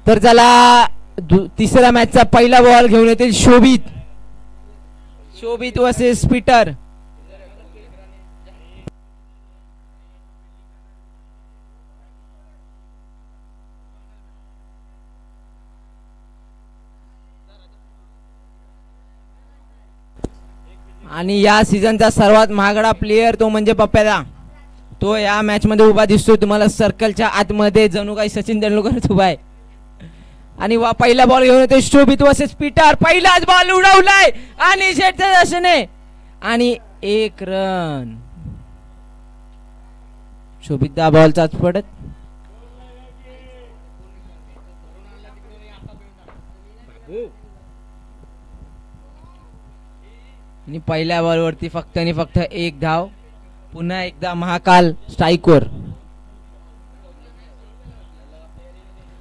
तर चला तिसऱ्या मॅचचा पहिला बॉल घेऊन येतील शोभित. शोभित वर्सेस पीटर. आणि या सीझनचा सर्वात महागडा प्लेयर तो म्हणजे पप्प्यादा. तो या मॅच मध्ये उभा दिसतोय तुम्हाला सर्कलच्या आतमध्ये, जणू काही सचिन तेंडुलकरच उभा आहे. आणि पहिला बॉल घेऊन येते शोभित वर्सेस पीटर. पहिलाच बॉल उडवलाय आणि शेटच्या दर्शने आणि 1 रन. शोभित बॉलचाच पडत. आणि पहिल्या बॉलवरती फक्त आणि फक्त 1 धाव. पुन्हा एकदा महाकाल स्ट्राईकवर.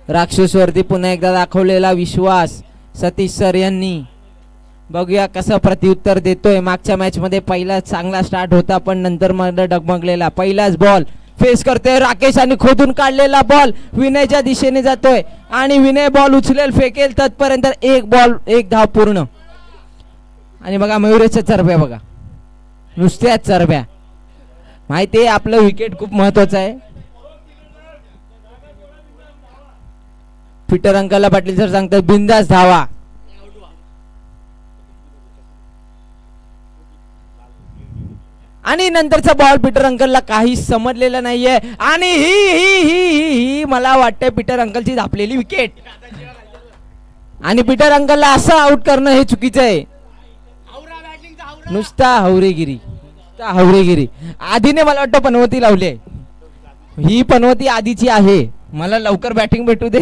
राक्षसवरती पुन्हा एकदा दाखवलेला विश्वास सतीश सर यांनी. बघूया कसं प्रत्युत्तर देतोय. मागच्या मॅच मध्ये पहिला चांगला स्टार्ट होता पण नंतर मध्ये डगमगलेला. पहिलाच बॉल फेस करते राकेश आणि खोदून काढलेला बॉल विनयच्या दिशेने जातोय आणि विनय बॉल उचलेल फेकेल तत्पर्यंत 1 धाव पूर्ण. आणि बघा मयुरेशच्या चरब्या बघा, नुसत्याच चरब्या. माहिती आहे आपलं विकेट खूप महत्वाचं आहे. पीटर अंकलला पाटील सर सांगतात बिंदास धावा. आणि नंतरचा बॉल पीटर अंकलला काही समजलेलं नाहीये आणि ही मला वाटतंय पीटर अंकलची धापलेली विकेट. आणि पीटर अंकलला असं आउट करणं हे चुकीचं आहे. नुसता हवरेगिरी. आधीने मला वाटतं पनवती लावली आहे. ही पनवती आधीची आहे. मला लवकर बॅटिंग भेटू दे,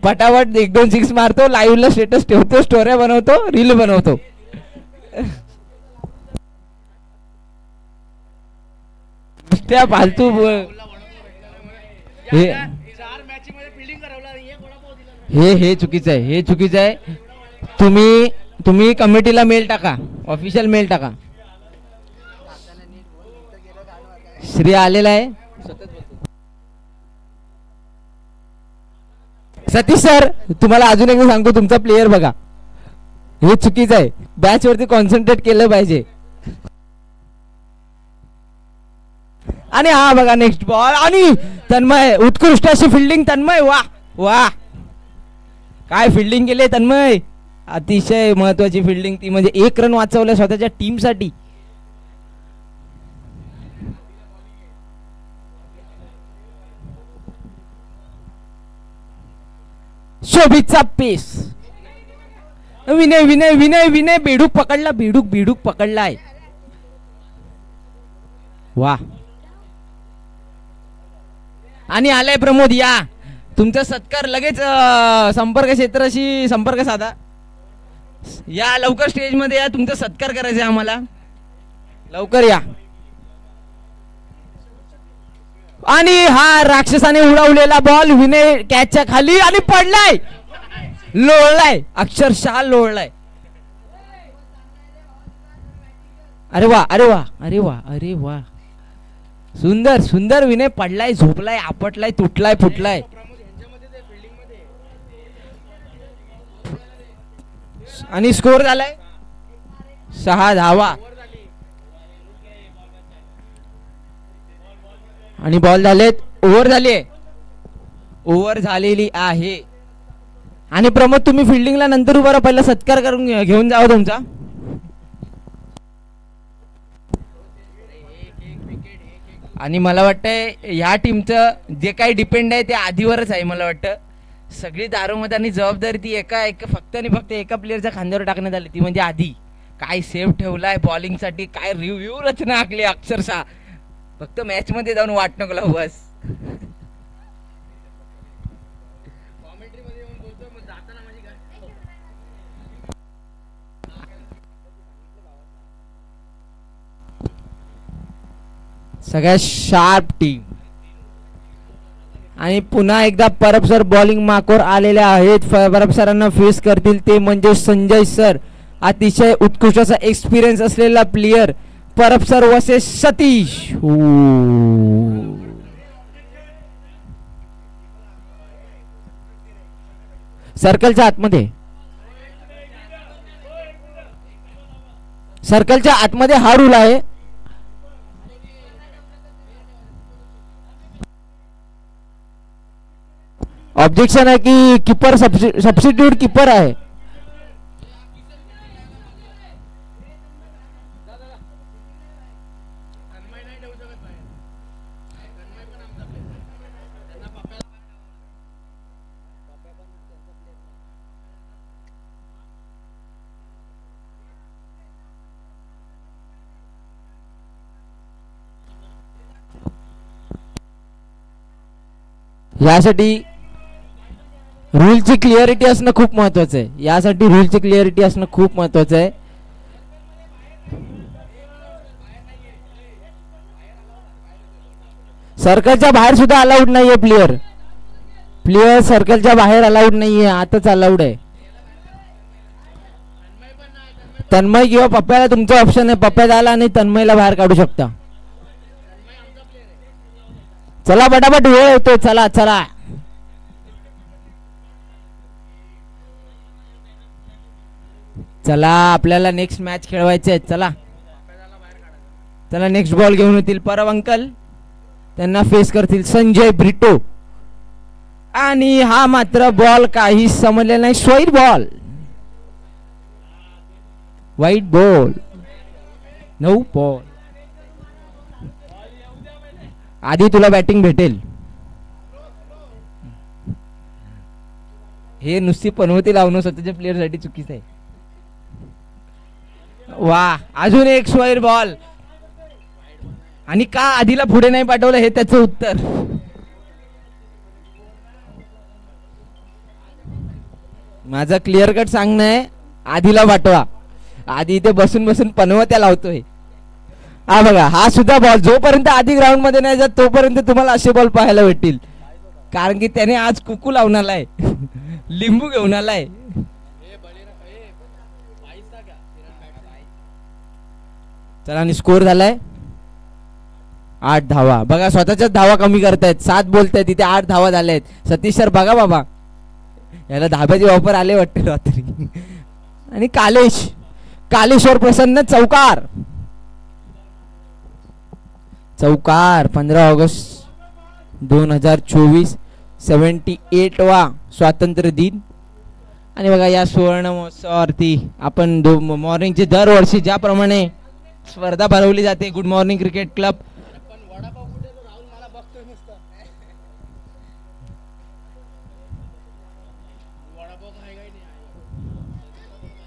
पटापट 1-2 सिक्स मारतो, लाईव्हला स्टेटस ठेवतो, स्टोऱ्या बनवतो, रील बनवतो. त्या फालतू हे चुकीचं आहे. हे चुकीचं आहे. तुम्ही कमिटीला मेल टाका, ऑफिशियल मेल टाका. श्री आलेला आहे. सतीश सर तुम्हाला अजून एकदा सांगतो, तुमचा प्लेयर बघा, हे चुकीचं आहे. बॅच वरती कॉन्सन्ट्रेट केलं पाहिजे. आणि हा बघा नेक्स्ट बॉल आणि तन्मय, उत्कृष्ट अशी फिल्डिंग तन्मय. वा काय फिल्डिंग केली तन्मय, अतिशय महत्वाची फिल्डिंग ती, म्हणजे 1 रन वाचवलं स्वतःच्या टीम साठी. शोभितचा पेस. विनय बेडूक पकडला. बेडूक पकडलाय. वा. आणि आलाय प्रमोद. या तुमचा सत्कार लगेच संपर्क क्षेत्राशी संपर्क साधा. या लवकर स्टेज मध्ये या, तुमचा सत्कार करायचा आम्हाला, लवकर या. आणि हा राक्षसाने उडवलेला बॉल विनय कॅचच्या खाली आणि पडलाय, लोळलाय, अक्षरशः लोळलाय. अरे वा सुंदर विनय पडलाय, झोपलाय, आपटलाय, तुटलाय, फुटलाय. आणि स्कोर झालाय 6 धावा. आणि बॉल झालेत, ओव्हर झालेली आहे. आणि प्रमोद तुम्ही फिल्डिंगला नंतर उभा राहा, पहिला सत्कार करून घेऊन जावा तुमचा. आणि मला वाटतंय ह्या टीमचं जे काही डिपेंड आहे ते आधीवरच आहे. मला वाटतं सगळी दारोमदारी जबाबदारी ती फक्त आणि फक्त एका प्लेअरच्या खांद्यावर टाकण्यात आली, ती म्हणजे आधी. काय सेव्ह ठेवलाय बॉलिंग साठी, काय रिव्ह्यू रचना आखली अक्षरशः. फक्त मॅच मध्ये जाऊन वाट नको लावू बस. सगळ्यात शार्प टीम. आणि पुन्हा एकदा परब सर बॉलिंग माकोर आलेले आहेत. परब सरांना फेस करतील ते म्हणजे संजय सर, अतिशय उत्कृष्ट असा एक्सपिरियन्स असलेला प्लेयर. परब सर वर्सेस सतीश. सर्कलच्या आतमध्ये, सर्कलच्या आतमध्ये हा रूल आहे. ऑब्जेक्शन आहे की कीपर सबस्टिट्यूट कीपर आहे. यासाठी रूलची क्लिअरिटी असणं खूप महत्वाचं आहे. यासाठी रूलची क्लिअरिटी असणं खूप महत्वाचं आहे. सर्कलच्या बाहेर सुद्धा अलाउड नाहीये प्लेयर. प्लेयर सर्कलच्या बाहेर अलाउड नाहीये, आताच अलाउड आहे. तन्मय किंवा पप्प्याला तुमचं ऑप्शन आहे. पप्प्या झाला आणि तन्मयला बाहेर काढू शकता. चला पटापट वेळ होतो. चला चला चला आपल्याला नेक्स्ट मॅच खेळवायचे आहेत. चला चला नेक्स्ट बॉल घेऊन येतील परब अंकल. त्यांना फेस करतील संजय ब्रिटो. आणि हा मात्र बॉल काही समजलेला नाही. स्वाईट ball, wide ball, no ball. आधी तुला बॅटिंग भेटेल. हे नुसती पनवती लावणं स्वतःच्या प्लेयर साठी चुकीचं आहे. वा, अजून एक स्क्वेअर बॉल. आणि का आधीला पुढे नाही पाठवलं हे त्याचं उत्तर. माझा क्लिअर कट सांगणं आहे, आधीला पाठवा. आधी इथे बसून बसून पनवत्या लावतोय. हा बघा, हा सुद्धा बॉल जोपर्यंत आधी ग्राउंड मध्ये नाही जात तोपर्यंत तुम्हाला असे बॉल पाहायला भेटतील. कारण की त्याने आज कुकू लावून आलाय, लिंबू घेऊन आलाय. चला आणि स्कोर झालाय 8 धावा. बघा स्वतःच्याच धावा कमी करतायत. 7 बोलतायत, तिथे 8 धावा झाल्यात. सतीश सर बघा बाबा, याला धाब्याचे वापर आले वाटते रात्री. आणि कालेश्वर प्रसन्न चौकार. चौकार 15 ऑगस्ट 2024 78वा स्वातंत्र्य दिन. आणि बघा या सुवर्ण महोत्सवावरती आपण मॉर्निंगचे दरवर्षी ज्याप्रमाणे स्पर्धा भरवली जाते गुड मॉर्निंग क्रिकेट क्लब,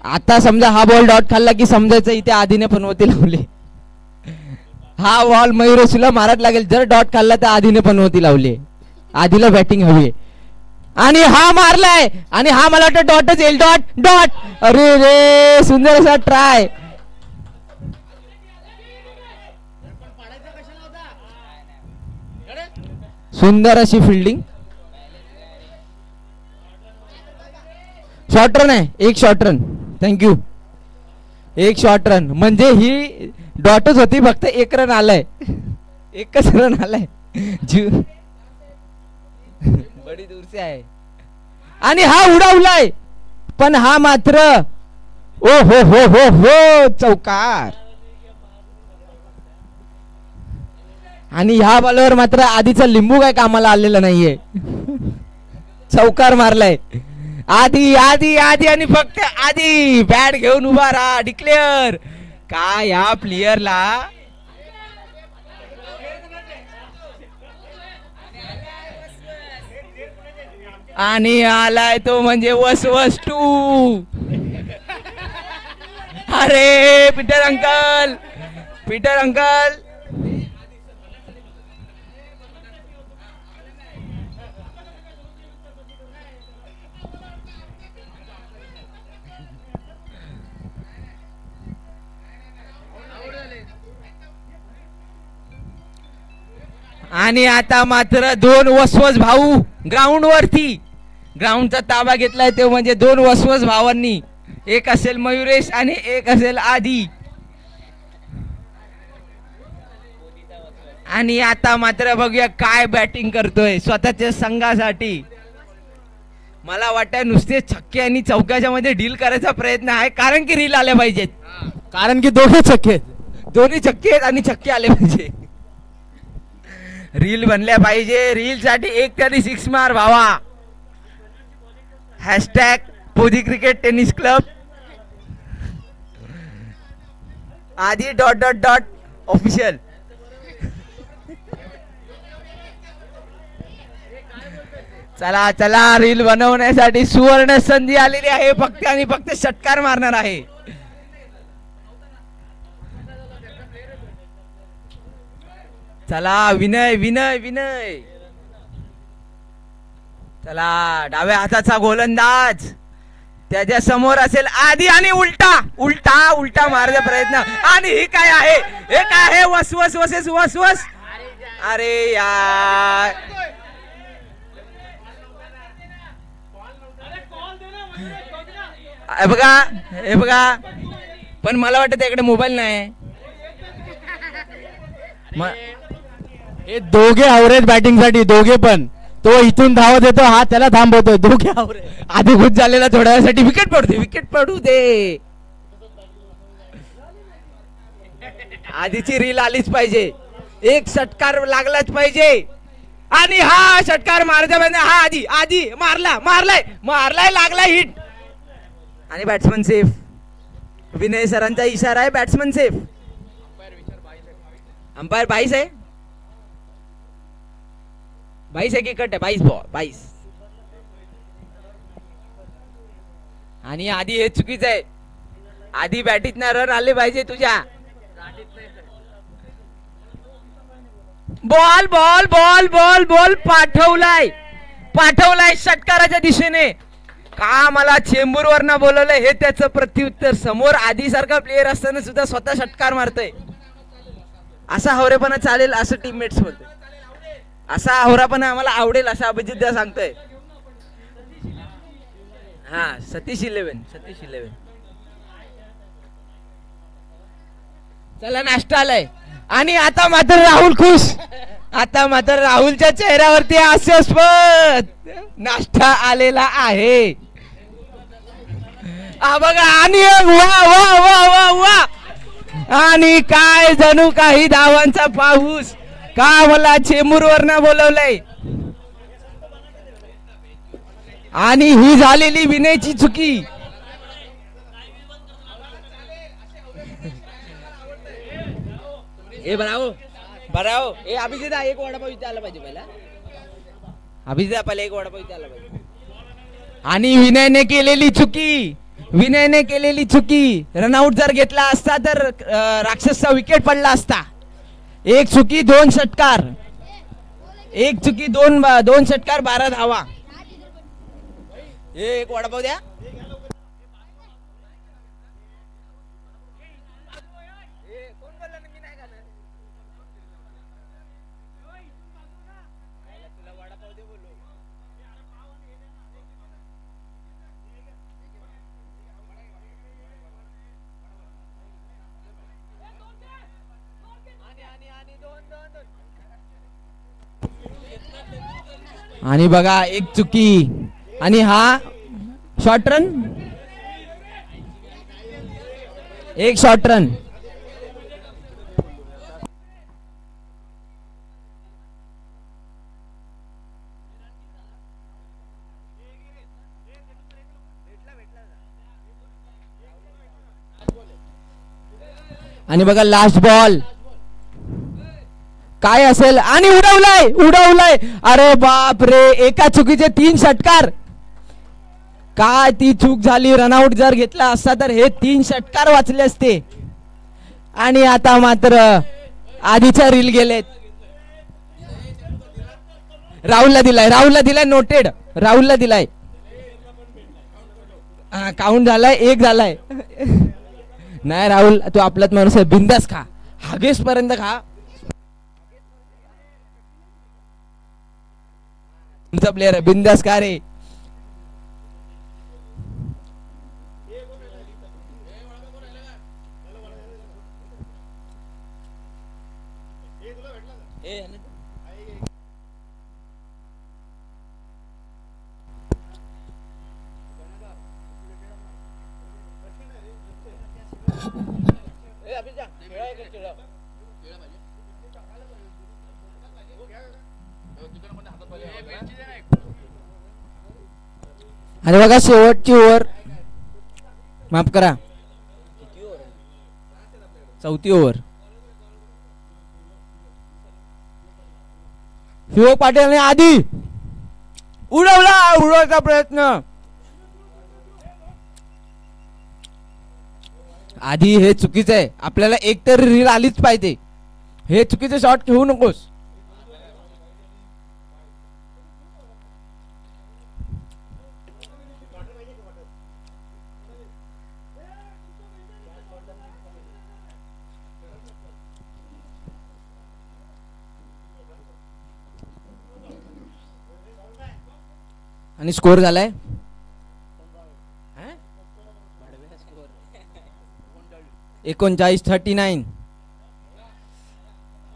आता समजा हा बॉल डॉट खाल्ला की समजायचं इथे आधीने पनवती लावली. हा बॉल मयूरेशला मारत लागेल. जर डॉट खाल्ला तर आधीने पनवती लावली. आधीला बॅटिंग हवी आणि हा मारलाय. आणि हा मला वाटतं डॉटच येईल. Dot dot. अरे रे, सुंदर असा ट्राय. सुंदर अशी फिल्डिंग. शॉर्ट रन आहे, एक शॉर्ट रन. थँक्यू. एक शॉर्ट रन म्हणजे ही डॉटच होती, फक्त 1 रन आलाय. एकच रन आलाय. जीव बडी दूर से आहे. आणि हा उडवलाय, पण हा मात्र ओ हो हो हो हो चौकार. आणि ह्या बॉलवर मात्र आधीचा लिंबू काय कामाला आलेला नाहीये. चौकार मारलाय. आधी आधी आधी आणि फक्त आधी बॅट घेऊन उभा राहा. डिक्लेअर. काय या प्लेयरला आणि आलाय तो म्हणजे वसवस 2. अरे पीटर अंकल, पीटर अंकल. आणि आता मात्र 2 वसवस भाऊ ग्राउंड वरती. ग्राउंडचा ताबा घेतलाय ते म्हणजे 2 वसवस भावांनी. एक असेल मयुरेश आणि एक असेल आधी. आणि आता मात्र बघूया काय बॅटिंग करतोय स्वतःच्या संघासाठी. मला वाटतं नुसते छक्के आणि चौक्याच्या मध्ये डील करायचा प्रयत्न आहे, कारण की रील आल्या पाहिजेत, कारण की दोघे छक्के, दोन्ही छक्के आहेत आणि छक्के आले पाहिजे, रील बनल्या पाहिजे. रील साठी एक तरी सिक्स मार भावा. Hashtag Podi cricket tennis club आधी .... ऑफिशियल. चला चला, रील बनवण्यासाठी सुवर्ण संधी आलेली आहे. फक्त आणि फक्त षटकार मारणार आहे. चला विनय विनय विनय. चला डाव्या हाताचा गोलंदाज, त्याच्या समोर असेल आधी आणि उलटा उलटा उलटा मारायचा प्रयत्न. आणि हे काय आहे, हे काय आहे, वस वस वसेस वस वस. अरे यार, हे बघा हे बघा, पण मला वाटतं त्याकडे मोबाईल नाही. हे दोघे अवरेज बॅटिंग साठी, दोघे पण. तो इथून धावत येतो, हा त्याला थांबवतोय. दोघे अवरेज. आधी खुश झालेला थोड्या वेळासाठी विकेट पडते, विकेट पडू दे. आधीची रील आलीच पाहिजे, एक षटकार लागलाच पाहिजे. आणि हा षटकार मारायचा पाहिजे. हा आधी आधी मारला, मारलाय मारलाय, लागलाय हिट. आणि बॅट्समन सेफ. विनय सरांचा इशारा आहे, बॅट्समन सेफ. अंपायर 22 आहे, 22 आहे की कट आहे, 22 बॉल 22. आणि आधी हे चुकीचं आहे, आधी बॅटीत ना रन आले पाहिजे तुझ्या. Ball ball ball ball ball पाठवलाय, पाठवलाय षटकाराच्या दिशेने. का मला चेंबूर वरनं बोलवलंय हे त्याचं प्रत्युत्तर. समोर आधी सारखा प्लेअर असताना सुद्धा स्वतः षटकार मारतोय. असा हवरेपणा चालेल असं टीममेट्स बोलतोय. असा हवरापणा आम्हाला आवडेल असं अभिजित सांगतोय. हा सतीश 11, सतीश 11. चला नाश्ता आलाय. आणि आता मात्र राहुल खुश, आता मात्र राहुलच्या चेहऱ्यावरती हास्यास्पद नाश्ता आलेला आहे. बघा, आणि वा वा वा वा वा. आणि काय जणू काही धावांचा पाऊस. का मला चेंबूर वरनं बोलवलंय. आणि ही झालेली विनयची चुकी. ए बराओ बराओ, ए अभिजिता एक वडापाव इथे आला पाहिजे पहिला. अभिजिता पहिला एक वडापाव इथे आला पाहिजे. आणि विनयने केलेली चुकी, विनयने केलेली चुकी. रनआउट जर घेतला असता तर राक्षसचा विकेट पडला असता. एक चुकी 2 षटकार, एक चुकी 2 षटकार 12 धावा. एक वडापाव द्या. आणि बघा एक चुकी. आणि हा शॉर्ट रन, एक शॉर्ट रन. आणि बघा लास्ट बॉल काय असेल. आणि उडवलाय उडवलाय. अरे बाप रे, एका चुकीचे 3 षटकार. काय ती चूक झाली. रनआउट जर घेतला असता तर हे 3 षटकार वाचले असते. आणि आता मात्र आधीच्या रील गेलेत. राहुलला दिलाय, राहुलला दिलाय, नोटेड. राहुलला दिलाय. काउंट झालाय, 1 झालाय. नाही राहुल, तू आपलाच माणूस आहे, बिंदास खा, हागेस पर्यंत खा. तुमचा प्लेयर आहे, बिंदास का रे. आणि बघा शेवटची ओव्हर, माफ करा, चौथी ओव्हर. शिवक पाटील आधी उडवायचा प्रयत्न. आधी हे चुकीचं आहे. आपल्याला एक तर रील आलीच पाहिजे. हे चुकीचे शॉट घेऊ नकोस. आणि स्कोर झालाय 39-39.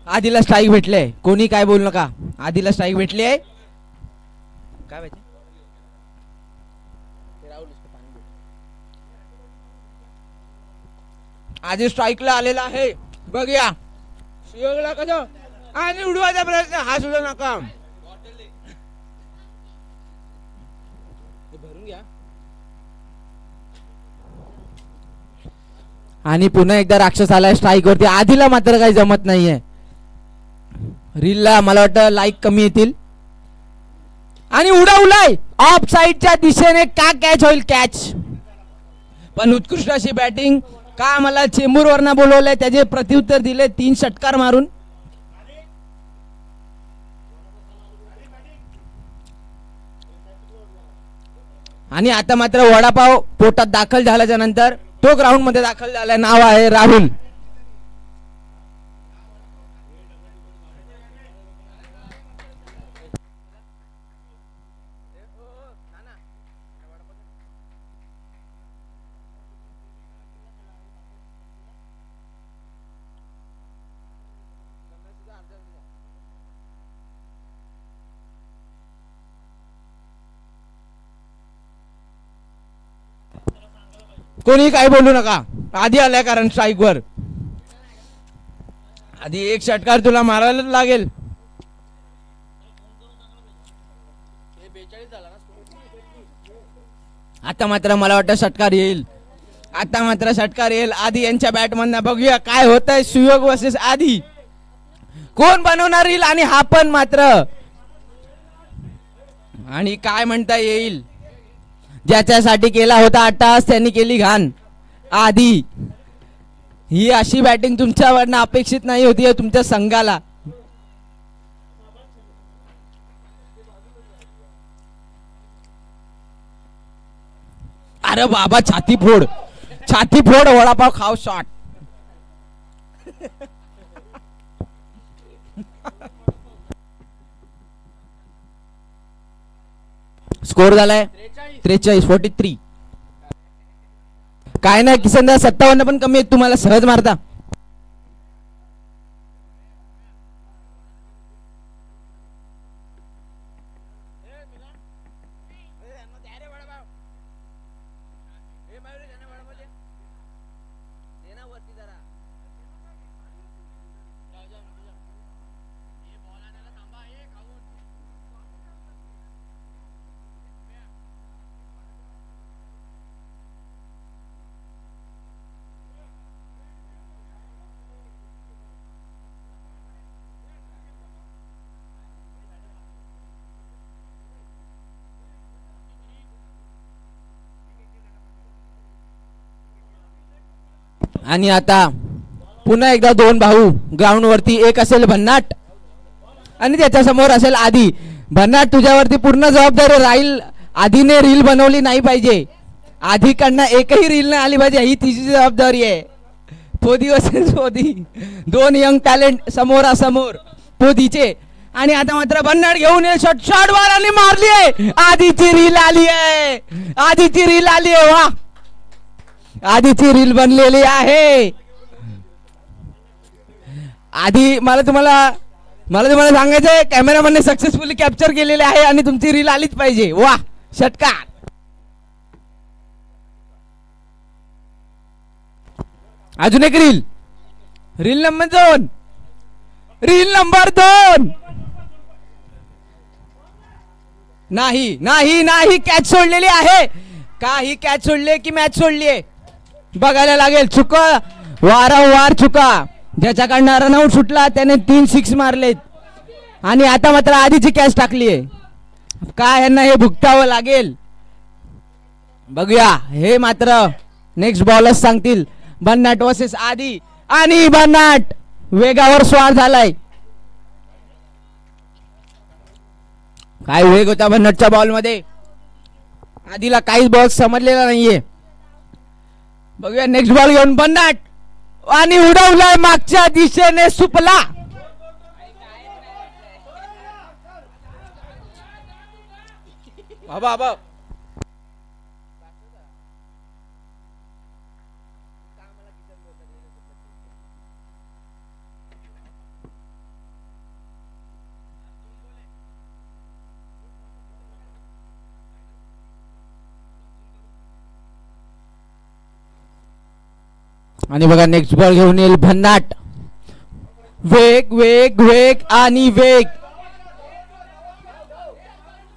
आधीला स्ट्राईक भेटले. कोणी काय बोलू नका. आधीला स्ट्राईक भेटली आहे. काय माहिती आधी स्ट्राईकला आलेला आहे. बघूया शिवला कसं आणि उडवायचा प्रयत्न. हा सुद्धा नका. आणि पुन्हा एकदा राक्षस आलाय स्ट्राईक वरती. आधीला मात्र काही जमत नाहीये. रीलला मला वाटतं लाईक कमी येतील. आणि उडवलाय ऑफ साइडच्या दिशेने. का कॅच होईल? कॅच. पण उत्कृष्ट अशी बॅटिंग. का मला चेंबूर वरनं बोलवलंय त्याचे प्रत्युत्तर दिले 3 षटकार मारून. आणि आता मात्र वडापाव पोटात दाखल झाल्याच्या नंतर तो ग्राउंड मध्ये दाखल झालाय. नाव आहे राहुल. कोणी काय बोलू नका. आधी आलाय कारण स्ट्राईक वर. आधी एक षटकार तुला मारायला लागेल. आता मात्र मला वाटतं षटकार येईल. आता मात्र षटकार येईल आधी यांच्या बॅट मधनं. बघूया काय होत आहे. सुयोग वर्सेस आधी. कोण बनवणार येईल? आणि हा पण मात्र. आणि काय म्हणता येईल. ज्याच्यासाठी केला होता अट्टास त्यांनी केली घाण. आधी ही अशी बॅटिंग तुमच्यावरनं अपेक्षित नाही होती तुमच्या संघाला. अरे बाबा छाती फोड. छाती फोड. वडापाव खाव शॉट. स्कोर झालाय 43-43. काय नाही किसन 57 पण कमी आहेत. तुम्हाला सहज मारता. आणि आता पुन्हा एकदा 2 भाऊ ग्राउंड वरती. एक असेल भन्नाट आणि त्याच्या समोर असेल आधी. भन्नाट तुझ्यावरती पूर्ण जबाबदारी राहील. आधीने रील बनवली नाही पाहिजे. आधीकडनं एकही रील नाही आली पाहिजे. ही तिची जबाबदारी आहे. पोदी असेल पोदी. 2 यंग टॅलेंट समोरासमोर पोदीचे. आणि आता मात्र भन्नाट घेऊन येईल शॉट. शॉट वाराने मारली आहे. आधीची रील आली आहे. आधीची रील आली आहे. वा आधीची रील बनलेली आहे. आधी मला तुम्हाला सांगायचंय कॅमेरामॅनने सक्सेसफुली कॅप्चर केलेले आहे आणि तुमची रील आलीच पाहिजे. वा षटकार. अजून एक reel, reel number 2, reel number 2. नाही नाही नाही, कॅच सोडलेली आहे. काही कॅच सोडले की मॅच सोडली आहे बघायला लागेल. चुका, वारंवार चुका. ज्याच्याकडनं रनआउट सुटला त्याने 3 6 मारलेत आणि आता मात्र आधीची कॅच टाकली आहे. काय यांना हे भुगतावं लागेल बघूया. हे मात्र नेक्स्ट बॉलर्स सांगतील. भन्नाट वर्सेस आधी, आणि भन्नाट वेगावर स्वार झालाय. काय वेग होता भन्नाटच्या बॉल मध्ये, आधीला काहीच बॉल समजलेला नाहीये. बघूया नेक्स्ट बॉल घेऊन भन्नाट, आणि उडवलाय मागच्या दिशेने सुपला. बाबा आणि बघा नेक्स्ट बॉल घेऊन येईल भन्नाट. वेग वेग वेग आणि वेग.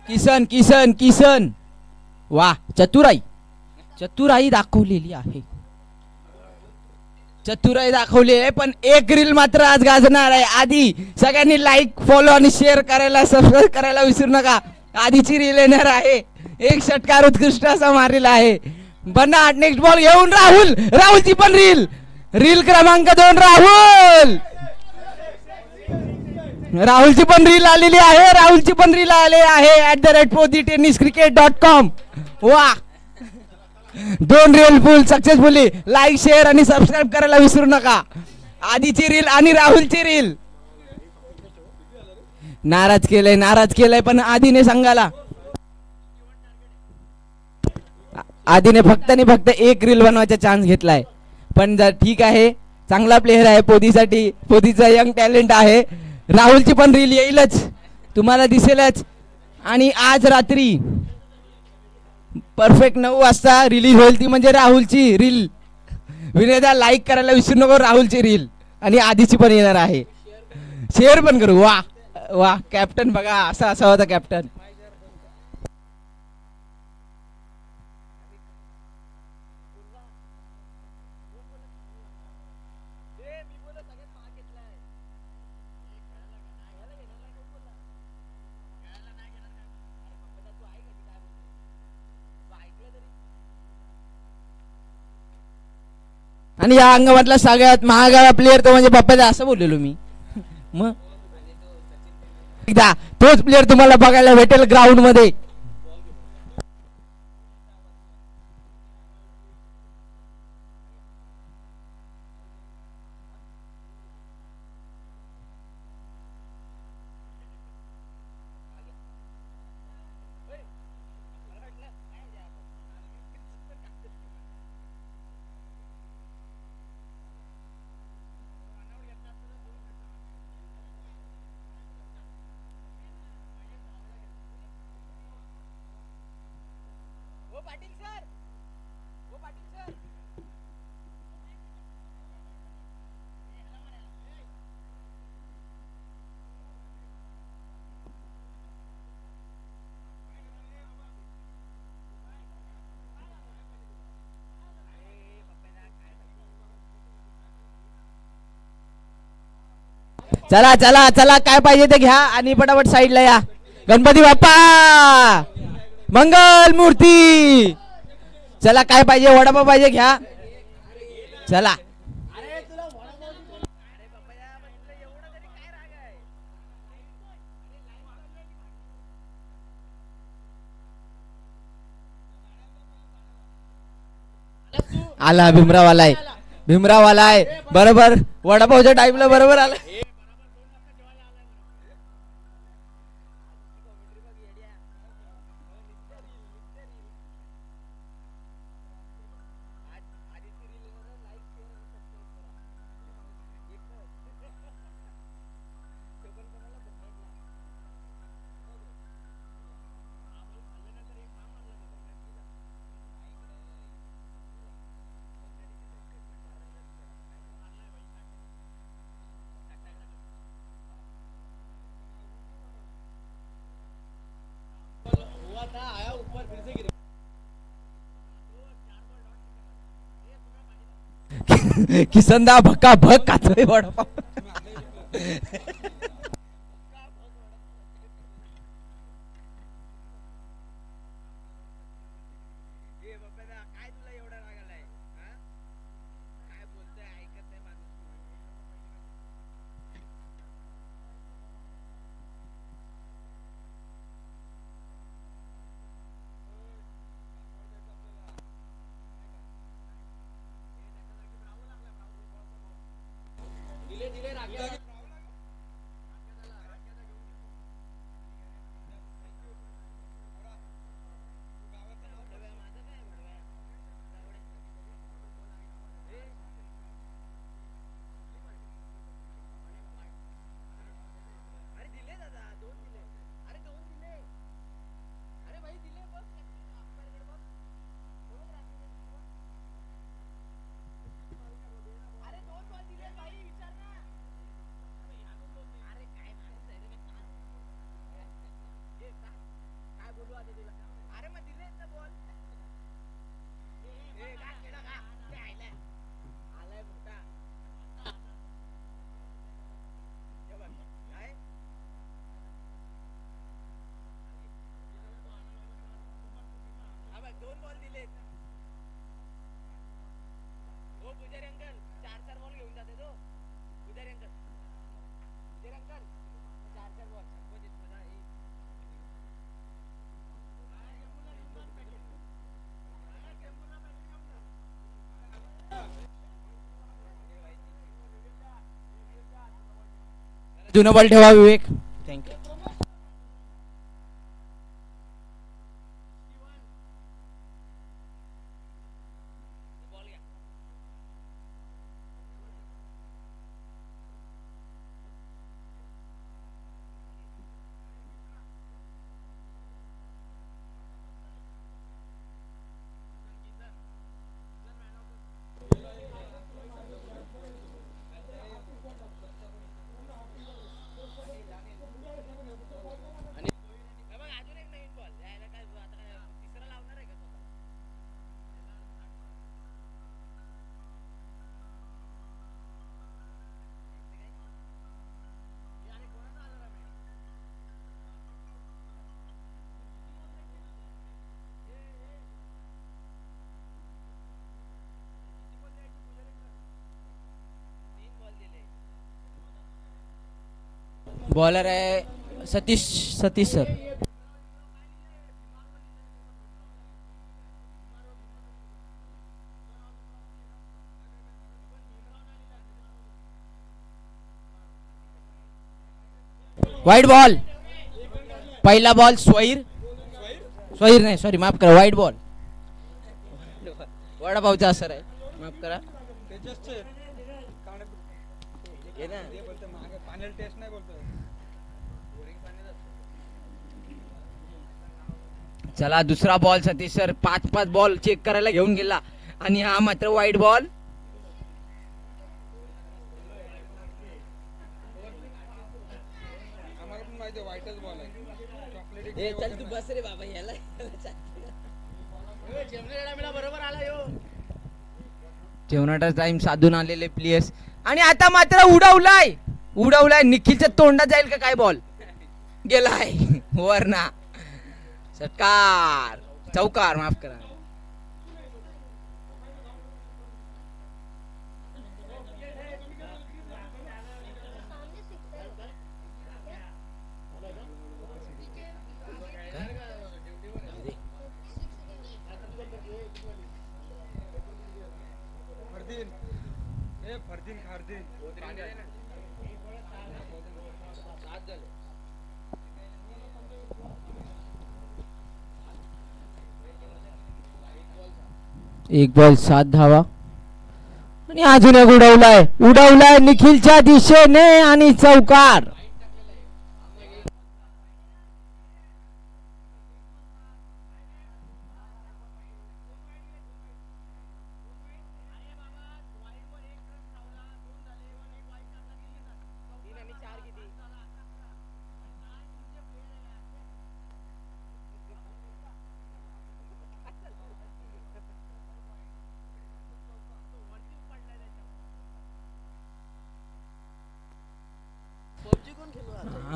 किसन किसन किसन, वा, चतुराई, चतुराई दाखवलेली आहे. चतुराई दाखवली आहे. पण एक रील मात्र आज गाजणार आहे. आधी सगळ्यांनी लाईक, फॉलो आणि शेअर करायला, सबस्क्राईब करायला विसरू नका. आधीची रील येणार आहे. एक षटकार उत्कृष्ट असा मारलेला आहे भन्नाट. नेक्स्ट बॉल घेऊन राहुल, राहुलची पण रील, रील क्रमांक 2 राहुल. राहुलची पण रील आलेली आहे. राहुलची पण रील आलेली आहे @PodhiTennisCricket.com. वा, 2 reel full successfully. Like, share आणि सबस्क्राईब करायला विसरू नका. आधीची रील आणि राहुलची रील. नाराज केलंय पण आधीने संघाला. आधीने फक्त एक रील बनवायचा चान्स घेतलाय. पण ठीक आहे, चांगला प्लेअर आहे पोदीसाठी. पोदीचा यंग टॅलेंट आहे. राहुलची पण रील येईलच, तुम्हाला दिसेलच. आणि आज रात्री परफेक्ट 9 वाजता रिलीज होईल ती, म्हणजे राहुलची रील. विनयदा लाईक करायला विसरू नको राहुलची रील. आणि आधीची पण येणार आहे, शेअर पण करू. वा वा, कॅप्टन बघा, असा होता कॅप्टन. आणि या अंगामधला सगळ्यात महागाळा प्लेअर तो म्हणजे पप्पाचा, असं बोललेलो मी. मग एकदा तोच प्लेअर तुम्हाला बघायला भेटेल ग्राउंड मध्ये. चला चला चला, काय पाहिजे ते घ्या आणि पटापट साईडला या. गणपती बाप्पा मंगल मूर्ती. चला, काय पाहिजे, वडापाव पाहिजे घ्या. चला आला भीमराव आलाय बरोबर. वडापावच्या टाईमला बरोबर आला. किसनदा भक्का भक खातोय वडापाव. जुनं बॉल ठेवा विवेक. थँक्यू. बॉलर आहे सतीश सर. White ball. पहिला बॉल स्वैर नाही सॉरी माफ करा. White ball. वडापावचा असर आहे माफ करा. चला दुसरा ball Satish sir 5 ball check करायला घेऊन गेला आणि हा मात्र वाईट बॉल. चल तू बस रे बाबा. याला जेवणाचा टाइम साधून आलेले प्लेयर्स आणि आता मात्र उडवलाय निखिलच्या तोंडात जाईल का काय. बॉल गेलाय वरना. षटकार चौकार माफ करा. एक बॉल 7 धावा आणि अजून एक उडवलाय निखिलच्या दिशेने आणि चौकार.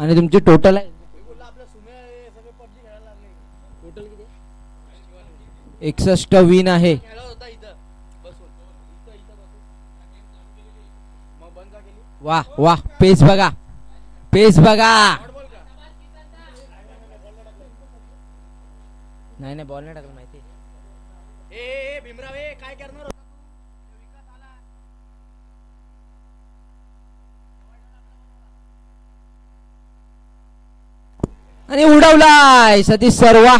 आणि तुमची टोटल आहे 61 विन आहे. वा वा पेस बघा, पेस बघा. नाही बॉल नाही टाकला माहिती. काय करणार आणि उडवलाय सतीश सर्वा.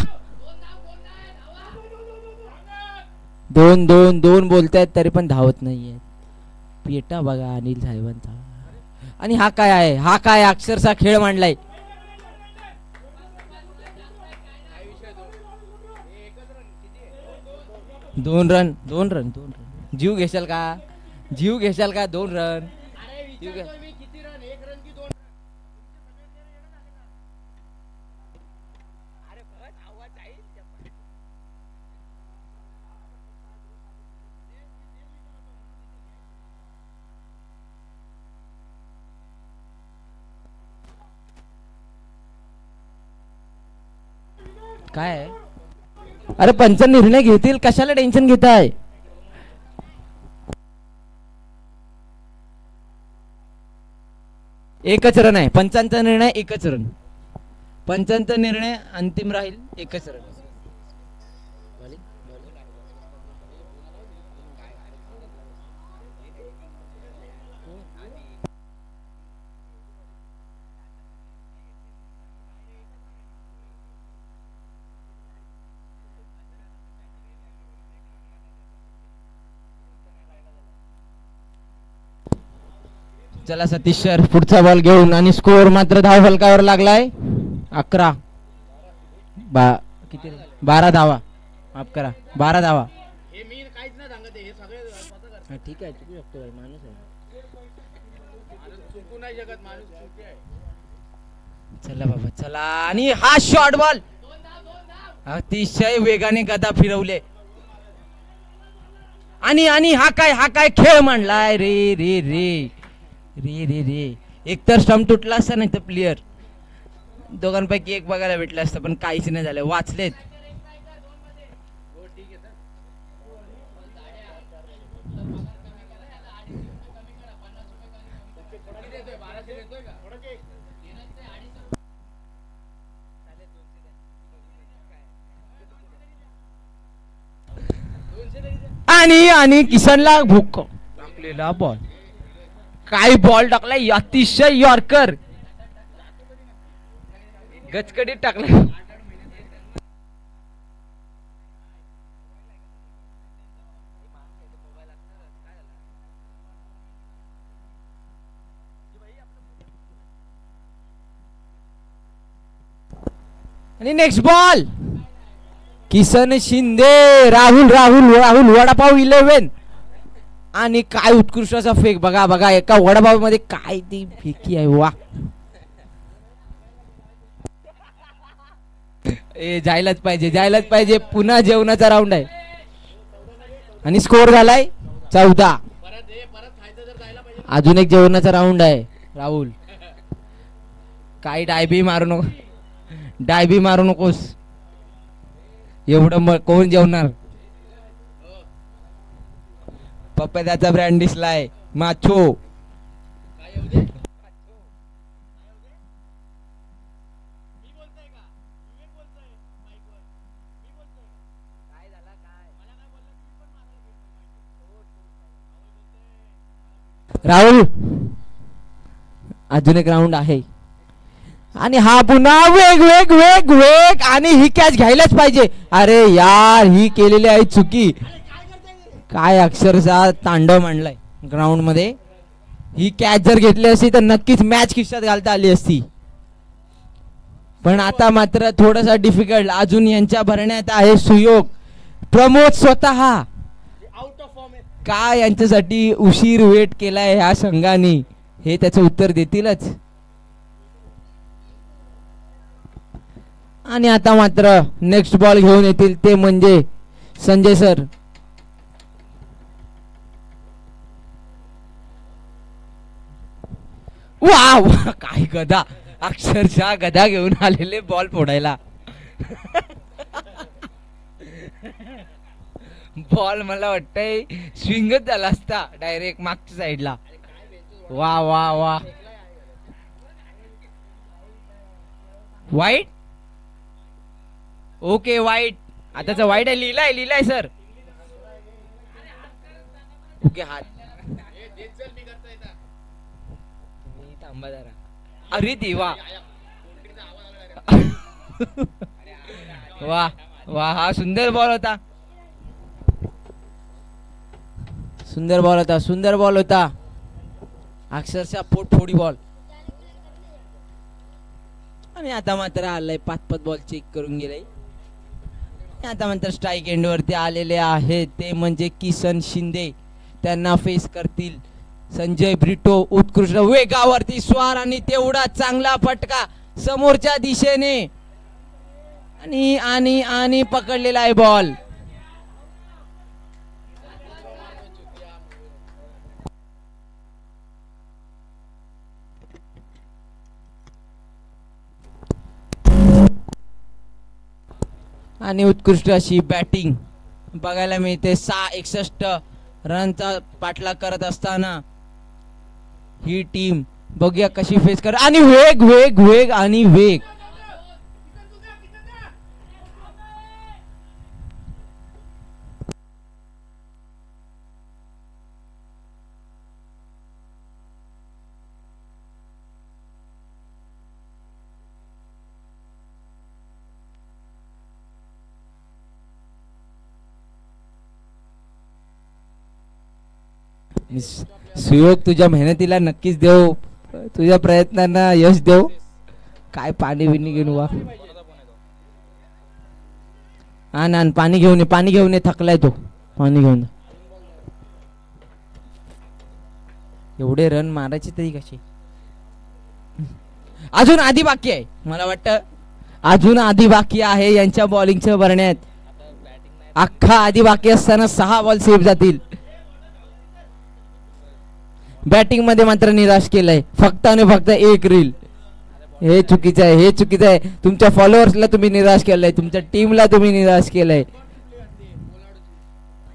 2-2-2 बोलतायत तरी पण धावत नाहीये. पेटा बघा अनिल साहेबांचा. आणि हा काय आहे, हा काय अक्षरशः खेळ मांडलाय. 2 रन 2 रन 2 रन. जीव घेशाल का, जीव घेशाल का. 2 रन काय आहे. अरे पंच निर्णय घेतील, कशाला टेन्शन घेताय. एकच रन आहे पंचांचा निर्णय. एकच रन पंचांचा निर्णय अंतिम राहील. एकच रन. चला सतीश सर पुढचा बॉल घेऊन. आणि स्कोअर मात्र धाव फलकावर लागलाय. 11 किती 12 धावा. माफ करा 12 धावा. ठीक आहे चुकू शकतो भाई, माणूस आहे. चला बाबा चला. आणि हा शॉर्ट बॉल अतिशय वेगाने गदा फिरवले. आणि हा काय खेळ मांडलाय. रे रे रे रे रे रे. एकतर स्टंप तुटला असता, नाही तर प्लेयर दोघांपैकी एक बघायला भेटलं असतं, पण काहीच नाही झालं. वाचलेत. आणि किशनला भूक टाकलेला बॉल. काय बॉल टाकलाय अतिशय यॉर्कर. गचकडीत टाकला. आणि नेक्स्ट बॉल किसन शिंदे. राहुल राहुल राहुल वडापाव 11. आणि काय उत्कृष्ट असा फेक बघा बघा. एका वडापाव मध्ये काय ती फेकी आहे. वा जायलाच पाहिजे. पुन्हा जेवणाचा राऊंड आहे. आणि स्कोर झालाय 14. अजून एक जेवणाचा राऊंड आहे. राहुल काय डायबी मारू नकोस. एवढं कोण जेवणार. पप्प्याचा ब्रँड दिसलाय माछो. राहुल अजून एक राऊंड आहे. आणि हा पुन्हा वेग वेग वेग वेग. आणि ही कॅच घ्यायलाच पाहिजे. अरे यार ही केलेली आहे चुकी. काय अक्षरशः तांडव मांडलाय ग्राउंड मध्ये. ही कॅच जर घेतली असती तर नक्कीच मॅच खिशात घालता आली असती. पण आता मात्र थोडासा डिफिकल्ट. अजून यांच्या भरण्यात आहे सुयोग. प्रमोद स्वतः काय यांच्यासाठी उशीर वेट केलाय ह्या संघाने, हे त्याचं उत्तर देतीलच. आणि आता मात्र नेक्स्ट बॉल घेऊन येतील ते म्हणजे संजय सर. वा वा काय गदा. अक्षरशः गदा घेऊन आलेले बॉल फोडायला. बॉल मला वाटतंय स्विंगच झाला असता डायरेक्ट मागच्या साईडला. वा वा वा. वाईट. Okay white. आताचा वाईट आहे. लिहिलाय सर. ओके हात. थांबा जरा. अरे देवा. वा वा. हा सुंदर बॉल होता. सुंदर बॉल होता. अक्षरशः पोटफोडी बॉल. आणि आता मात्र आलाय 5-5 बॉल चेक करून गेलाय. आता मात्र स्ट्राईक एंड वरती आलेले आहेत ते म्हणजे किसन शिंदे. त्यांना फेस करतील संजय ब्रिटो. उत्कृष्ट वेगावरती स्वार आणि तेवढा चांगला फटका समोरच्या दिशेने. आणि आणि आणि पकडलेला आहे बॉल. आणि उत्कृष्ट अशी बॅटिंग बघायला मिळते. 61 रनचा पाठलाग करत असताना ही टीम बघूया कशी फेस कर. आणि वेग वेग वेग आणि वेग. सुयोग तुझ्या मेहनतीला नक्कीच देव. तुझ्या प्रयत्नांना यश देव. काय पाणी बिनी घेऊन वा. ना पाणी घेऊन ये. थकलाय तो. पाणी घेऊन. एवढे रन मारायचे तरी कशी. अजून आधी बाकी आहे. मला वाटतं अजून आधी बाकी आहे यांच्या बॉलिंगचं भरण्यात. अख्खा आधी बाकी असताना 6 बॉल सेव्ह जातील. बॅटिंग मध्ये मात्र निराश केलंय. फक्त आणि फक्त 1 रील. हे चुकीचं आहे. तुमच्या फॉलोअर्सला तुम्ही निराश केलंय. तुमच्या टीमला तुम्ही निराश केलंय.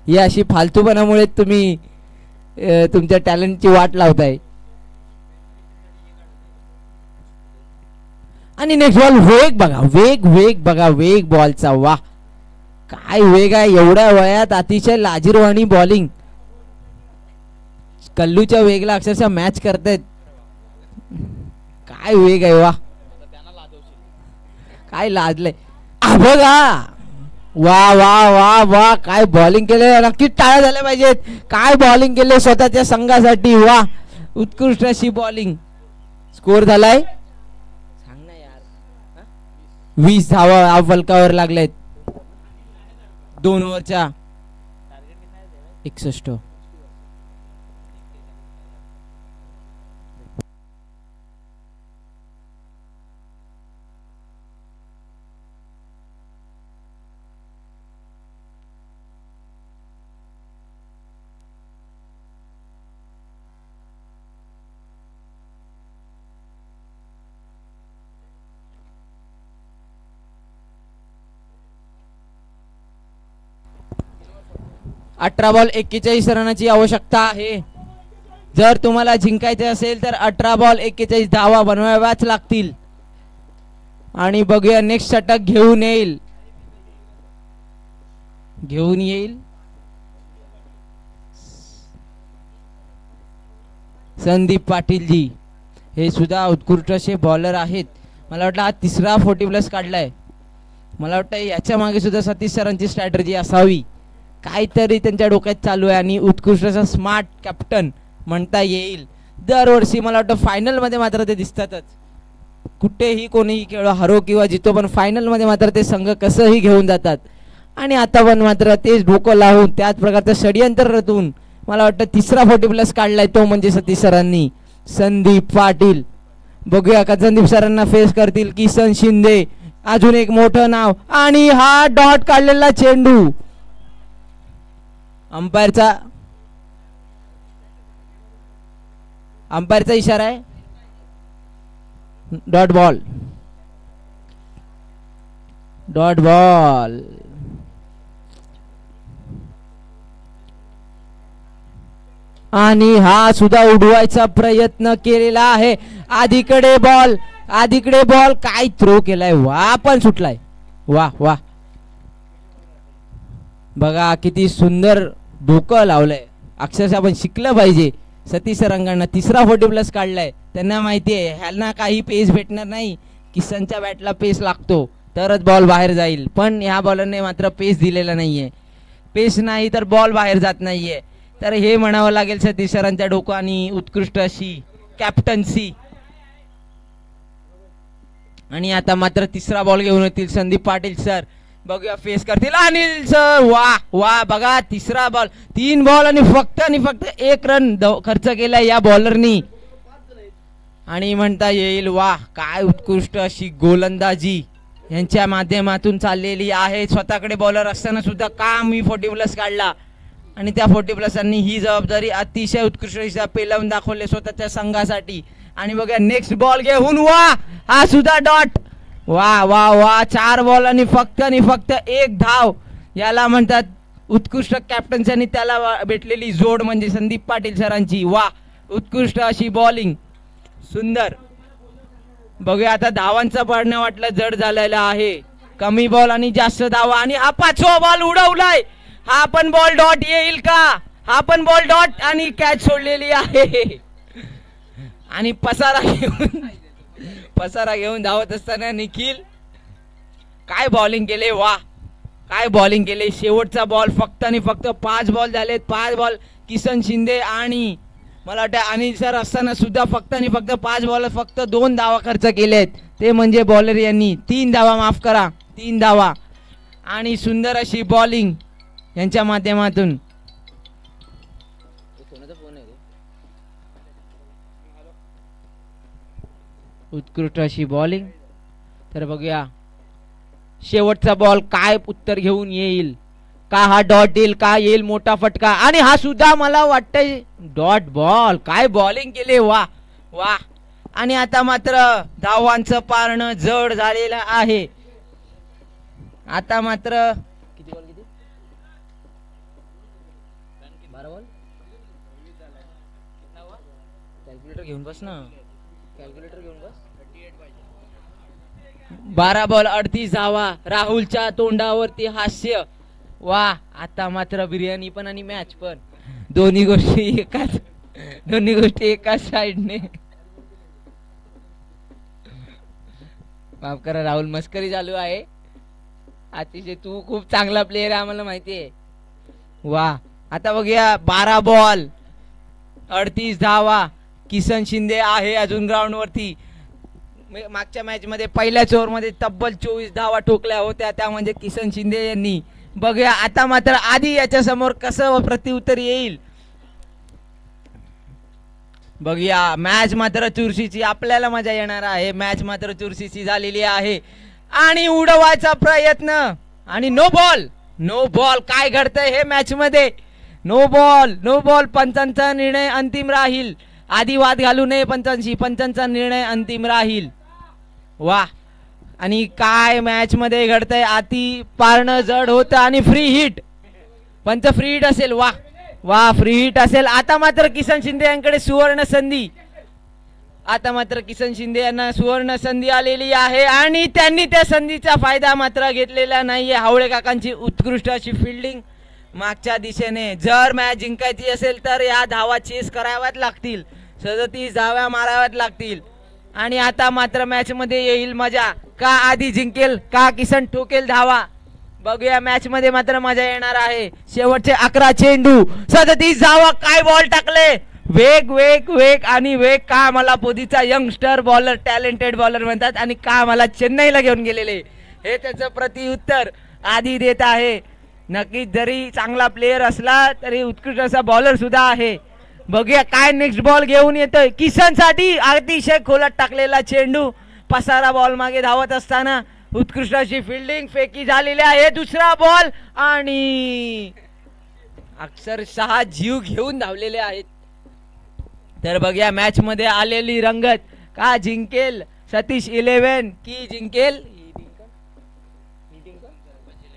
ही अशी फालतूपणामुळे तुम्ही तुमच्या टॅलेंटची वाट लावताय. आणि नेक्स्ट बॉल. वेग बघा. वेग बघा. वेग बॉलचा. वा काय वेग आहे. एवढ्या वयात अतिशय लाजिरवाणी बॉलिंग. कल्लूच्या वेगला अक्षरशः मॅच करतायत. काय वेग आहे. वा काय लाजलंय. बघा. वा वा वा वा. काय बॉलिंग केले. नक्कीच टाळ्या झाल्या पाहिजेत. काय बॉलिंग केले स्वतःच्या संघासाठी. वा उत्कृष्ट अशी बॉलिंग. स्कोर झालाय सांग ना यार. 20 धावा फलकावर लागलेत 2 ओव्हरच्या. 61. अठरा बॉल 41 रनाची आवश्यकता आहे. जर तुम्हाला जिंकायचे असेल तर 18 बॉल 41 धावा बनवाव्याच लागतील. आणि बघूया नेक्स्ट षटक घेऊन येईल संदीप पाटीलजी. हे सुद्धा उत्कृष्ट असे बॉलर आहेत. मला वाटतं हा 3रा 40+ काढलाय. मला वाटतं याच्या मागे सुद्धा सतीश सरांची स्ट्रॅटजी असावी. काहीतरी त्यांच्या डोक्यात चालू आहे. आणि उत्कृष्ट असा स्मार्ट कॅप्टन म्हणता येईल. दरवर्षी मला वाटतं फायनल मध्ये मात्र ते दिसतातच. कुठेही कोणीही खेळो हरो किंवा जितो पण फायनल मध्ये मात्र ते संघ कसंही घेऊन जातात. आणि आता पण मात्र तेच डोकं लावून त्याच प्रकारचं षडयंत्र रचून मला वाटतं 3रा 40+ काढलाय तो म्हणजे सतीश सरांनी. संदीप पाटील. बघूया का संदीप सरांना फेस करतील किसन शिंदे. अजून एक मोठं नाव. आणि हा डॉट काढलेला चेंडू. अंपायरचा इशारा आहे. Dot ball. Dot ball. आणि हा सुद्धा उडवायचा प्रयत्न केलेला आहे. आधीकडे बॉल. आधीकडे बॉल. काय थ्रो केलाय. वा पण सुटलाय. वा वा. बघा किती सुंदर डोकं लावलंय. अक्षरशः आपण शिकलं पाहिजे. सतीश रंगांना तिसरा 40+ काढलाय. त्यांना माहिती आहे ह्यांना काही पेस भेटणार नाही. किसनच्या बॅटला पेस लागतो तरच बॉल बाहेर जाईल. पण ह्या बॉलरने मात्र पेस दिलेला नाहीये. पेस नाही तर बॉल बाहेर जात नाहीये. तर हे म्हणावं लागेल सतीश सरांच्या डोकं आणि उत्कृष्ट अशी कॅप्टन्सी. आणि आता मात्र तिसरा बॉल घेऊन येतील संदीप पाटील सर. बघूया फेस करतील अनिल सर. वा वा. बघा तिसरा बॉल. 3 बॉल आणि फक्त 1 रन खर्च केलाय या बॉलरनी. आणि म्हणता येईल वा काय उत्कृष्ट अशी गोलंदाजी यांच्या माध्यमातून चाललेली आहे. स्वतःकडे बॉलर असताना सुद्धा का मी 40+ काढला. आणि त्या 40+ांनी ही जबाबदारी अतिशय उत्कृष्टरित्या पेलवून दाखवले स्वतःच्या संघासाठी. आणि बघा नेक्स्ट बॉल घेऊन वा हा सुद्धा डॉट. वा वा वा. 4 बॉल आणि फक्त 1 धाव. याला म्हणतात उत्कृष्ट कॅप्टन्सी. त्याला भेटलेली जोड म्हणजे संदीप पाटील सरांची. वा उत्कृष्ट अशी बॉलिंग. सुंदर. बघूया आता धावांचं पडणं वाटलं जड झालेलं आहे. कमी बॉल आणि जास्त धावा. आणि हा 5वा बॉल उडवलाय. हा पण बॉल डॉट येईल का. हा पण बॉल डॉट. आणि कॅच सोडलेली आहे. आणि पसारा घेऊन धावत असताना निखिल काय बॉलिंग केले. वा काय बॉलिंग केले. शेवटचा बॉल फक्त 5 बॉल झालेत. 5 बॉल किसन शिंदे आणि मला वाटतं अनिल सर असताना सुद्धा फक्त 5 बॉल फक्त 2 धावा खर्च केलेत. ते म्हणजे बॉलर यांनी 3 धावा. माफ करा 3 धावा. आणि सुंदर अशी बॉलिंग यांच्या माध्यमातून. उत्कृष्ट अशी बॉलिंग. तर बघूया शेवटचा बॉल काय उत्तर घेऊन येईल. का हा डॉट येईल का येईल मोठा फटका. आणि हा सुद्धा मला वाटतंय डॉट बॉल. काय बॉलिंग केले. वा वा. आणि आता मात्र धावांचं पारणं जड झालेलं आहे. आता मात्र किती बॉल 12 बॉल. कॅल्क्युलेटर घेऊन बस ना. कॅल्क्युलेटर घेऊन बस. 12 बॉल 38 धावा. राहुलच्या तोंडावरती हास्य. वा आता मात्र बिर्याणी पण आणि मॅच पण दोन्ही गोष्टी एकाच साइडने. माफ करा राहुल मस्करी चालू आहे. अतिशय तू खूप चांगला प्लेयर आहे आम्हाला माहिती आहे. वा आता बघूया 12 बॉल 38 धावा. किसन शिंदे आहे अजून ग्राउंड वरती. मागच्या मॅच मध्ये पहिल्याच ओव्हर मध्ये तब्बल 24 धावा ठोकल्या होत्या. त्या म्हणजे किसन शिंदे यांनी. बघूया आता मात्र आधी याच्या समोर कसं प्रत्युत्तर येईल. बघूया मॅच मात्र चुरशीची. आपल्याला मजा येणार आहे. मॅच मात्र चुरशीची झालेली आहे. आणि उडवायचा प्रयत्न आणि नो बॉल. काय घडतंय हे मॅच मध्ये. No ball. पंचांचा निर्णय अंतिम राहील. आधी वाद घालू नये पंचांशी. पंचांचा निर्णय अंतिम राहील. वा आणि काय मॅच मध्ये घडतंय. आती पारणं जड होतं आणि फ्री हिट. पंच फ्री हिट असेल. वा वा फ्री हिट असेल. आता मात्र किसन शिंदे यांकडे सुवर्ण संधी. आता मात्र किसन शिंदे यांना सुवर्ण संधी आलेली आहे. आणि त्यांनी त्या संधीचा फायदा मात्र घेतलेला नाहीये. हावळे काकांची उत्कृष्ट अशी फिल्डिंग मागच्या दिशेने. जर मॅच जिंकायची असेल तर या धावा चेस कराव्याच लागतील. 37 धाव्या माराव्याच लागतील. आणि आता मात्र मॅच मध्ये येईल मजा. का आधी जिंकेल का किसन ठोकेल धावा. बघूया मॅच मध्ये मात्र मजा येणार आहे. शेवटचे 11 चेंडू 37 धावा. काय बॉल टाकले. वेग आणि वेग. का मला पोदीचा यंगस्टर बॉलर टॅलेंटेड बॉलर म्हणतात. आणि का मला चेन्नईला घेऊन गेलेले हे त्याचं प्रतिउत्तर आधी देत आहे. नक्कीच जरी चांगला प्लेयर असला तरी उत्कृष्ट असा बॉलर सुद्धा आहे. बघूया काय नेक्स्ट बॉल घेऊन येतोय. किसन साठी अतिशय खोलात टाकलेला चेंडू. पसारा बॉल मागे धावत असताना उत्कृष्ट अशी फिल्डिंग फेकी झालेली आहे. दुसरा बॉल आणि अक्षरशः जीव घेऊन धावलेले आहेत. तर बघूया मॅच मध्ये आलेली रंगत. का जिंकेल सतीश 11 की जिंकेल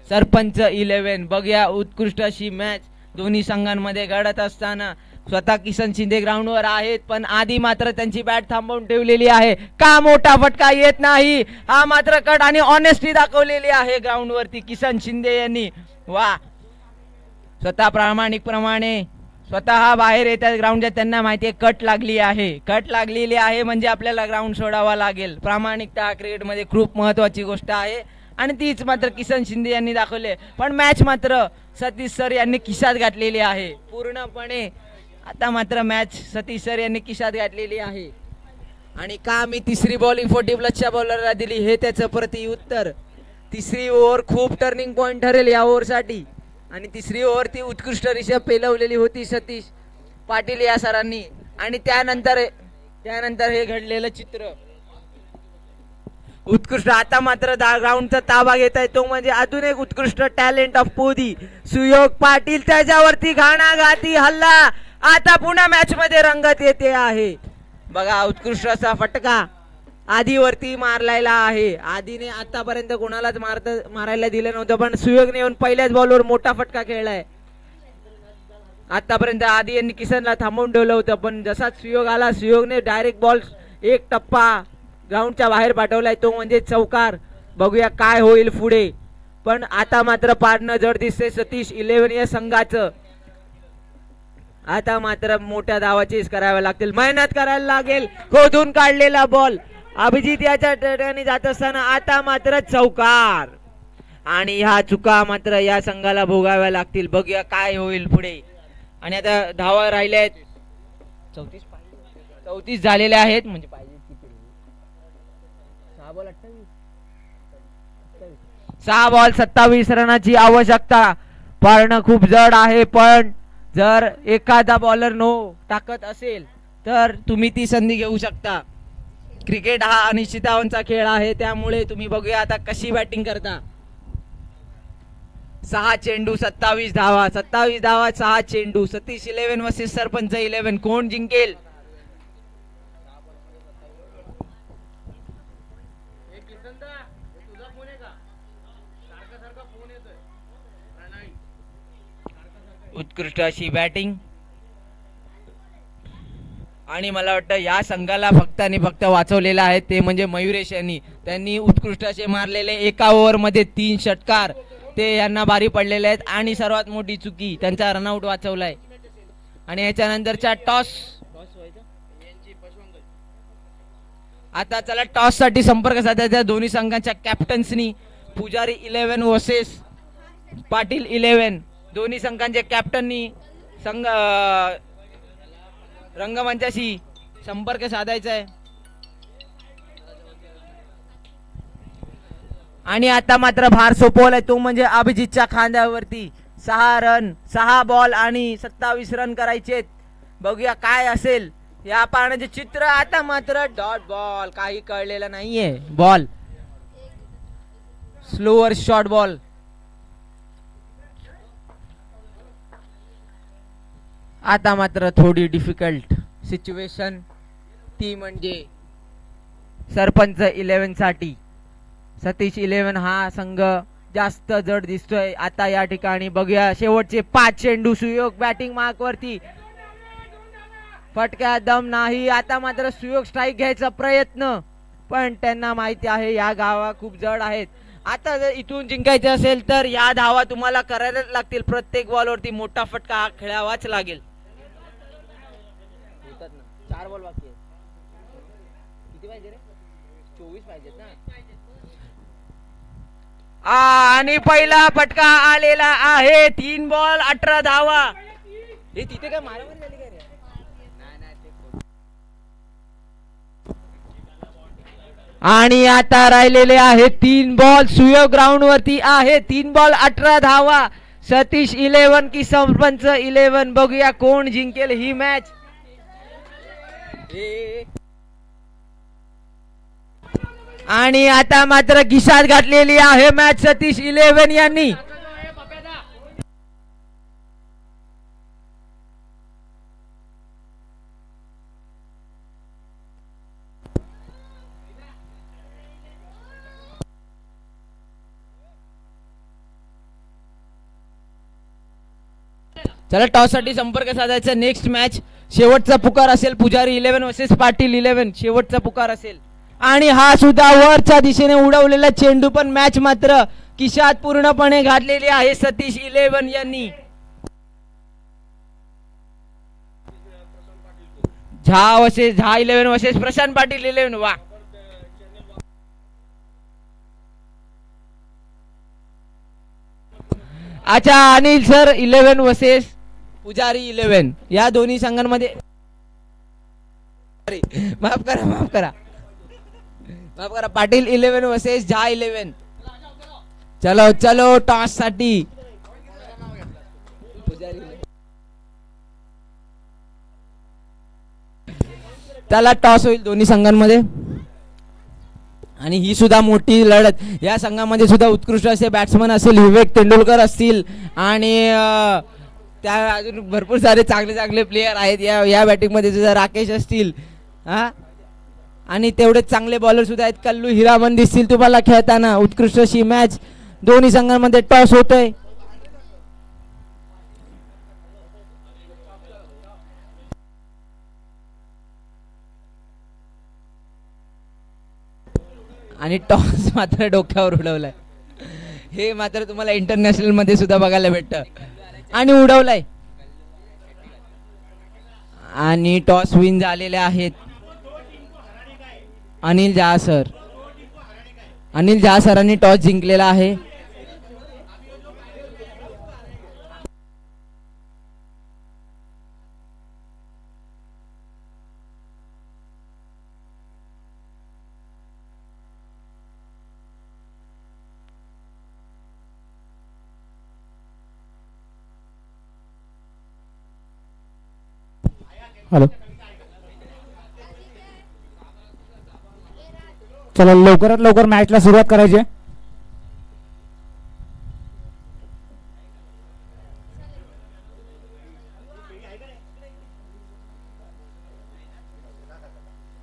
सरपंच 11. बघूया उत्कृष्ट अशी मॅच दोन्ही संघांमध्ये घडत असताना स्वतः किसन शिंदे ग्राउंडवर आहेत, पण आधी मात्र त्यांची बॅट थांबवून ठेवलेली आहे. का मोठा फटका येत नाही, हा मात्र कट आणि ऑनेस्टी दाखवलेली आहे ग्राउंडवरती किसन शिंदे यांनी. वा, स्वतः प्रामाणिकप्रमाणे स्वतः बाहेर येतात ग्राउंडच्या. त्यांना माहिती आहे कट लागली आहे, कट लागलेली आहे म्हणजे आपल्याला ग्राउंड सोडावा लागेल. प्रामाणिकता क्रिकेटमध्ये खूप महत्वाची गोष्ट आहे आणि तीच मात्र किसन शिंदे यांनी दाखवले. पण मॅच मात्र सतीश सर यांनी खिशात घातलेली आहे पूर्णपणे. आता मात्र मॅच सतीश सर यांनी खिशात घातलेली आहे. आणि का मी तिसरी बॉलिंग 40 प्लसच्या बॉलरला दिली हे त्याचं प्रतिउत्तर. तिसरी ओव्हर खूप टर्निंग पॉइंट ठरेल या ओव्हरसाठी आणि तिसरी ओव्हर ती उत्कृष्टरित्या पेलवलेली होती सतीश पाटील या सरांनी. आणि त्यानंतर हे घडलेलं चित्र उत्कृष्ट. आता मात्र ग्राउंडचा ताबा घेत आहे तो म्हणजे अजून एक उत्कृष्ट टॅलेंट ऑफ पोदी सुयोग पाटील. त्याच्यावरती घाणाघाती हल्ला. आता पुन्हा मॅच मध्ये रंगत येते आहे. बघा उत्कृष्ट असा फटका आधीवरती मारलेला आहे. आधीने आतापर्यंत कोणालाच मारायला दिलं नव्हतं, पण सुयोगने येऊन पहिल्याच बॉलवर मोठा फटका खेळलाय. आतापर्यंत आधी यांनी किसनला थांबवून ठेवलं होतं, पण जसा सुयोग आला सुयोगने डायरेक्ट बॉल एक टप्पा ग्राउंडच्या बाहेर पाठवलाय तो म्हणजे चौकार. बघूया काय होईल पुढे. पण आता मात्र पाडणं जड दिसते सतीश 11 या संघाचं. आता मात्र मोठ्या धावाचीच कराव्या लागतील, मेहनत करायला लागेल. खोदून काढलेला बॉल अभिजित याच्या ठिकाणी जात असताना आता मात्र चौकार. आणि ह्या चुका मात्र या संघाला भोगाव्या लागतील. बघूया काय होईल पुढे. आणि आता धावा राहिल्या आहेत 34 झालेल्या आहेत म्हणजे पाहिजे 6 बॉल 27 रनाची आवश्यकता. पाळणं खूप जड आहे, पण जर एखादा बॉलर नो टाकत असेल तर तुम्ही ती संधी घेऊ शकता. क्रिकेट हा अनिश्चिततावांचा खेळ आहे, त्यामुळे तुम्ही बघूया आता कशी बॅटिंग करता. 6 चेंडू 27 धावा, 27 धावा 6 चेंडू. सतीश 11 वर्सेस सरपंच 11. कोण जिंकेल. उत्कृष्ट अशी बॅटिंग. आणि मला वाटतं या संघाला फक्त आणि फक्त वाचवलेलं आहे ते म्हणजे मयुरेश यांनी. त्यांनी उत्कृष्ट असे मारलेले एका ओव्हर मध्ये 3 षटकार ते यांना भारी पडलेले आहेत. आणि सर्वात मोठी चुकी त्यांचा रनआउट वाचवलाय. आणि याच्यानंतरच्या टॉस आता चला टॉस साठी संपर्क साधायचा दोन्ही संघांच्या कॅप्टन्सनी. पुजारी 11 वर्सेस पाटील 11. दोन्ही संघांचे कॅप्टननी संघ रंगमंचाशी संपर्क साधायचा आहे. आणि आता मात्र भार सोपवलाय तो म्हणजे अभिजितच्या खांद्यावरती. 6 रन 6 बॉल आणि 27 रन करायचे. बघूया काय असेल या पाण्याचे चित्र. आता मात्र डॉट बॉल, काही कळलेलं नाहीये. Ball slower short ball. आता मात्र थोडी डिफिकल्ट सिच्युएशन ती म्हणजे सरपंच 11 साठी. सतीश 11 हा संघ जास्त जड दिसतोय आता या ठिकाणी. बघूया शेवटचे 5 चेंडू. सुयोग बॅटिंग मार्क वरती, फटक्यात दम नाही. आता मात्र सुयोग स्ट्राईक घ्यायचा प्रयत्न, पण त्यांना माहिती आहे या धावा खूप जड आहेत. आता जर इथून जिंकायचे असेल तर या धावा तुम्हाला करायलाच लागतील. प्रत्येक बॉलवरती मोठा फटका हा खेळावाच लागेल. 4 बॉल बाकी आहे. किती पाहिजे रे? 24 पाहिजेत ना. आणि पहिला फटका आलेला आहे. 3 बॉल 18 धावा. हे तिथे काय मारामारी झाली काय रे? आणि आता राहिलेले आहे 3 बॉल. सुयोग ग्राउंड वरती आहे. 3 बॉल 18 धावा. सतीश 11 की सरपंच 11. बघूया कोण जिंकेल ही मॅच. आणि आता मात्र खिशात घातलेली आहे मॅच सतीश 11 यांनी. चला टॉस साठी संपर्क साधायचा. नेक्स्ट मॅच शेवटचा पुकार असेल. पुजारी 11 वर्सेस पाटील 11. शेवटचा पुकार असेल आणि हा सुद्धा वरच्या दिशेने उडवलेला चेंडू, पण मॅच मात्र खिशात पूर्णपणे घातलेली आहे सतीश 11 यांनी. झा 11 वर्सेस प्रशांत पाटील 11. वा अच्छा, अनिल सर 11 वर्सेस पुजारी 11. या दोन्ही संघांमध्ये माफ करा पाटील 11 वर्सेस झा 11. चलो टॉस साठी त्याला टॉस होईल दोन्ही संघांमध्ये आणि ही सुद्धा मोठी लढत. या संघामध्ये सुद्धा उत्कृष्ट असे बॅट्समन असेल, विवेक तेंडुलकर असतील आणि त्या अजून भरपूर सारे चांगले प्लेयर आहेत या बॅटिंगमध्ये सुद्धा. राकेश असतील आणि तेवढेच चांगले बॉलर सुद्धा आहेत. कल्लू हिरामन दिसतील तुम्हाला खेळताना. उत्कृष्ट अशी मॅच दोन्ही संघांमध्ये टॉस होतोय. आणि टॉस मात्र डोक्यावर उडवलाय. हे मात्र तुम्हाला इंटरनॅशनल मध्ये सुद्धा बघायला भेटतं. आणि उडवलाय आणि टॉस विन झालेले आहेत अनिल झा सर. अनिल झा सरांनी टॉस जिंकलेला आहे. हॅलो, चला लवकरात लवकर मॅचला सुरुवात करायची आहे.